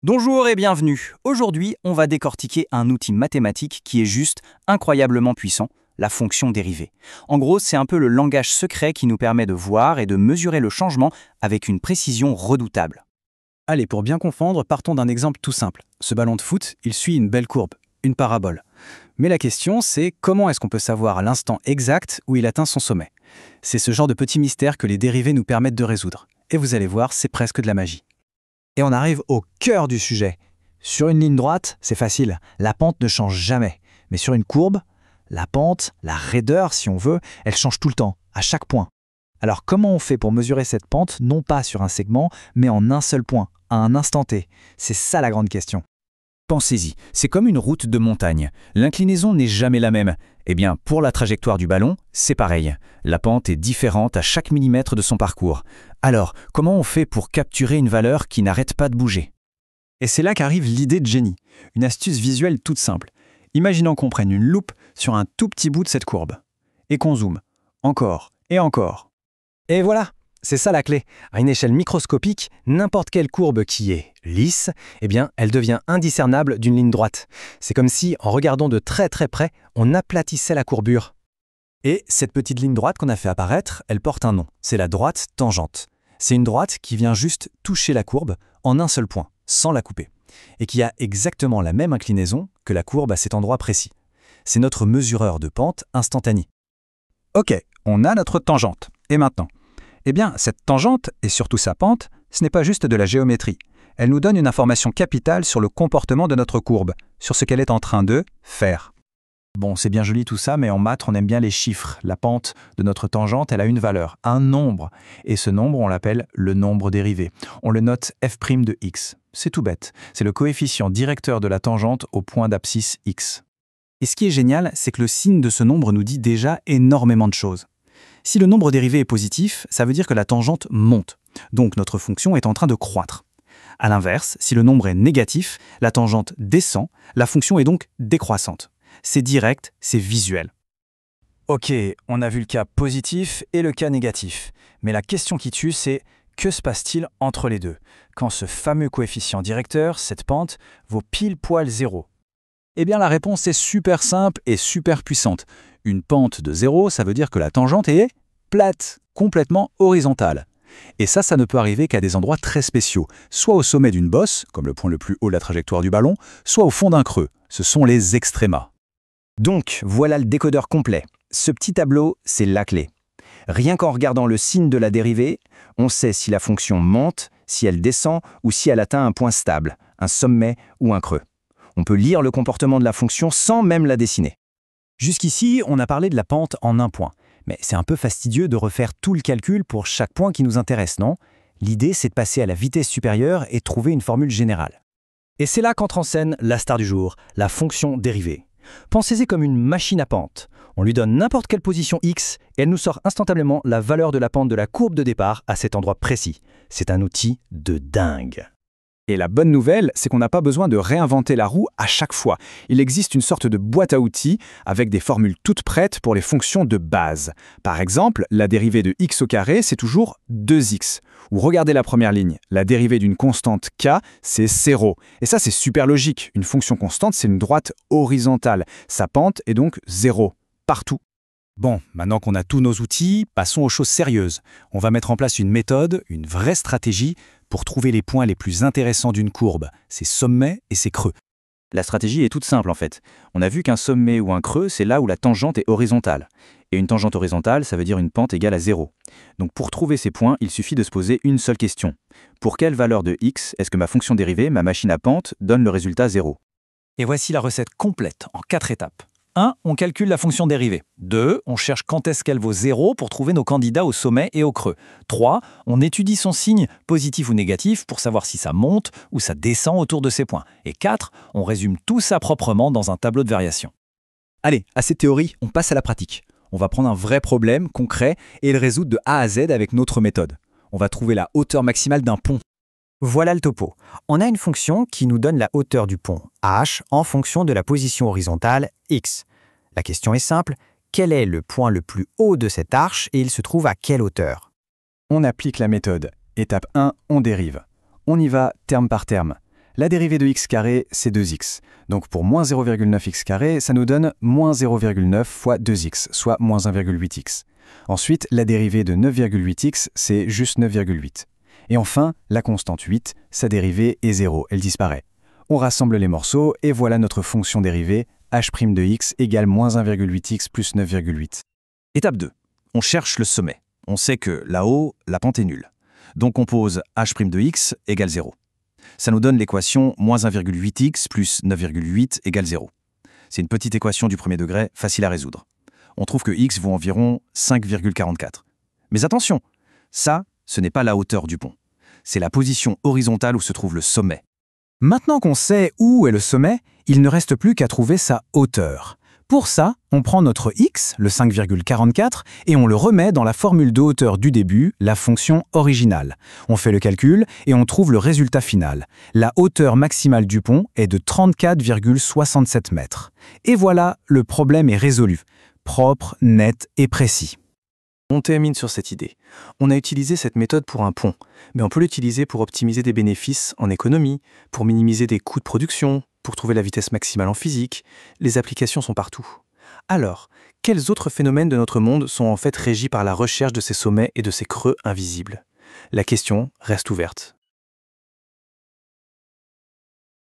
Bonjour et bienvenue. Aujourd'hui, on va décortiquer un outil mathématique qui est juste incroyablement puissant, la fonction dérivée. En gros, c'est un peu le langage secret qui nous permet de voir et de mesurer le changement avec une précision redoutable. Allez, pour bien confondre, partons d'un exemple tout simple. Ce ballon de foot, il suit une belle courbe, une parabole. Mais la question, c'est comment est-ce qu'on peut savoir à l'instant exact où il atteint son sommet? C'est ce genre de petit mystère que les dérivés nous permettent de résoudre. Et vous allez voir, c'est presque de la magie. Et on arrive au cœur du sujet. Sur une ligne droite, c'est facile, la pente ne change jamais. Mais sur une courbe, la pente, la raideur si on veut, elle change tout le temps, à chaque point. Alors comment on fait pour mesurer cette pente, non pas sur un segment, mais en un seul point, à un instant T? C'est ça la grande question. Pensez-y, c'est comme une route de montagne. L'inclinaison n'est jamais la même. Eh bien, pour la trajectoire du ballon, c'est pareil. La pente est différente à chaque millimètre de son parcours. Alors, comment on fait pour capturer une valeur qui n'arrête pas de bouger? Et c'est là qu'arrive l'idée de génie, une astuce visuelle toute simple. Imaginons qu'on prenne une loupe sur un tout petit bout de cette courbe, et qu'on zoome, encore et encore. Et voilà, c'est ça la clé. À une échelle microscopique, n'importe quelle courbe qui est lisse, eh bien, elle devient indiscernable d'une ligne droite. C'est comme si, en regardant de très très près, on aplatissait la courbure. Et cette petite ligne droite qu'on a fait apparaître, elle porte un nom. C'est la droite tangente. C'est une droite qui vient juste toucher la courbe en un seul point, sans la couper, et qui a exactement la même inclinaison que la courbe à cet endroit précis. C'est notre mesureur de pente instantané. Ok, on a notre tangente. Et maintenant? Eh bien, cette tangente, et surtout sa pente, ce n'est pas juste de la géométrie. Elle nous donne une information capitale sur le comportement de notre courbe, sur ce qu'elle est en train de faire. Bon, c'est bien joli tout ça, mais en maths, on aime bien les chiffres. La pente de notre tangente, elle a une valeur, un nombre. Et ce nombre, on l'appelle le nombre dérivé. On le note f' de x. C'est tout bête. C'est le coefficient directeur de la tangente au point d'abscisse x. Et ce qui est génial, c'est que le signe de ce nombre nous dit déjà énormément de choses. Si le nombre dérivé est positif, ça veut dire que la tangente monte. Donc notre fonction est en train de croître. A l'inverse, si le nombre est négatif, la tangente descend, la fonction est donc décroissante. C'est direct, c'est visuel. Ok, on a vu le cas positif et le cas négatif. Mais la question qui tue, c'est que se passe-t-il entre les deux, quand ce fameux coefficient directeur, cette pente, vaut pile poil 0? Eh bien la réponse est super simple et super puissante. Une pente de 0, ça veut dire que la tangente est plate, complètement horizontale. Et ça ne peut arriver qu'à des endroits très spéciaux, soit au sommet d'une bosse, comme le point le plus haut de la trajectoire du ballon, soit au fond d'un creux. Ce sont les extrémas. Donc, voilà le décodeur complet. Ce petit tableau, c'est la clé. Rien qu'en regardant le signe de la dérivée, on sait si la fonction monte, si elle descend ou si elle atteint un point stable, un sommet ou un creux. On peut lire le comportement de la fonction sans même la dessiner. Jusqu'ici, on a parlé de la pente en un point. Mais c'est un peu fastidieux de refaire tout le calcul pour chaque point qui nous intéresse, non? L'idée, c'est de passer à la vitesse supérieure et trouver une formule générale. Et c'est là qu'entre en scène la star du jour, la fonction dérivée. Pensez-y comme une machine à pente. On lui donne n'importe quelle position x et elle nous sort instantanément la valeur de la pente de la courbe de départ à cet endroit précis. C'est un outil de dingue. Et la bonne nouvelle, c'est qu'on n'a pas besoin de réinventer la roue à chaque fois. Il existe une sorte de boîte à outils avec des formules toutes prêtes pour les fonctions de base. Par exemple, la dérivée de x au carré, c'est toujours 2x. Ou regardez la première ligne, la dérivée d'une constante k, c'est 0. Et ça, c'est super logique. Une fonction constante, c'est une droite horizontale. Sa pente est donc 0, partout. Bon, maintenant qu'on a tous nos outils, passons aux choses sérieuses. On va mettre en place une méthode, une vraie stratégie, pour trouver les points les plus intéressants d'une courbe, ses sommets et ses creux. La stratégie est toute simple en fait. On a vu qu'un sommet ou un creux, c'est là où la tangente est horizontale. Et une tangente horizontale, ça veut dire une pente égale à 0. Donc pour trouver ces points, il suffit de se poser une seule question. Pour quelle valeur de x est-ce que ma fonction dérivée, ma machine à pente, donne le résultat 0? Et voici la recette complète en 4 étapes. 1. On calcule la fonction dérivée. 2. On cherche quand est-ce qu'elle vaut 0 pour trouver nos candidats au sommet et au creux. 3. On étudie son signe, positif ou négatif, pour savoir si ça monte ou ça descend autour de ces points. Et 4. On résume tout ça proprement dans un tableau de variation. Allez, à cette théorie, on passe à la pratique. On va prendre un vrai problème concret et le résoudre de A à Z avec notre méthode. On va trouver la hauteur maximale d'un pont. Voilà le topo. On a une fonction qui nous donne la hauteur du pont h en fonction de la position horizontale x. La question est simple, quel est le point le plus haut de cette arche et il se trouve à quelle hauteur? On applique la méthode. Étape 1, on dérive. On y va terme par terme. La dérivée de x carré, c'est 2x. Donc pour moins 0,9x carré, ça nous donne moins 0,9 fois 2x, soit moins 1,8x. Ensuite, la dérivée de 9,8x, c'est juste 9,8. Et enfin, la constante 8, sa dérivée est 0, elle disparaît. On rassemble les morceaux et voilà notre fonction dérivée, h' de x égale moins 1,8x plus 9,8. Étape 2. On cherche le sommet. On sait que là-haut, la pente est nulle. Donc on pose h' de x égale 0. Ça nous donne l'équation moins 1,8x plus 9,8 égale 0. C'est une petite équation du premier degré, facile à résoudre. On trouve que x vaut environ 5,44. Mais attention, ça, ce n'est pas la hauteur du pont. C'est la position horizontale où se trouve le sommet. Maintenant qu'on sait où est le sommet, il ne reste plus qu'à trouver sa hauteur. Pour ça, on prend notre x, le 5,44, et on le remet dans la formule de hauteur du début, la fonction originale. On fait le calcul et on trouve le résultat final. La hauteur maximale du pont est de 34,67 mètres. Et voilà, le problème est résolu. Propre, net et précis. On termine sur cette idée. On a utilisé cette méthode pour un pont, mais on peut l'utiliser pour optimiser des bénéfices en économie, pour minimiser des coûts de production, pour trouver la vitesse maximale en physique. Les applications sont partout. Alors, quels autres phénomènes de notre monde sont en fait régis par la recherche de ces sommets et de ces creux invisibles? La question reste ouverte.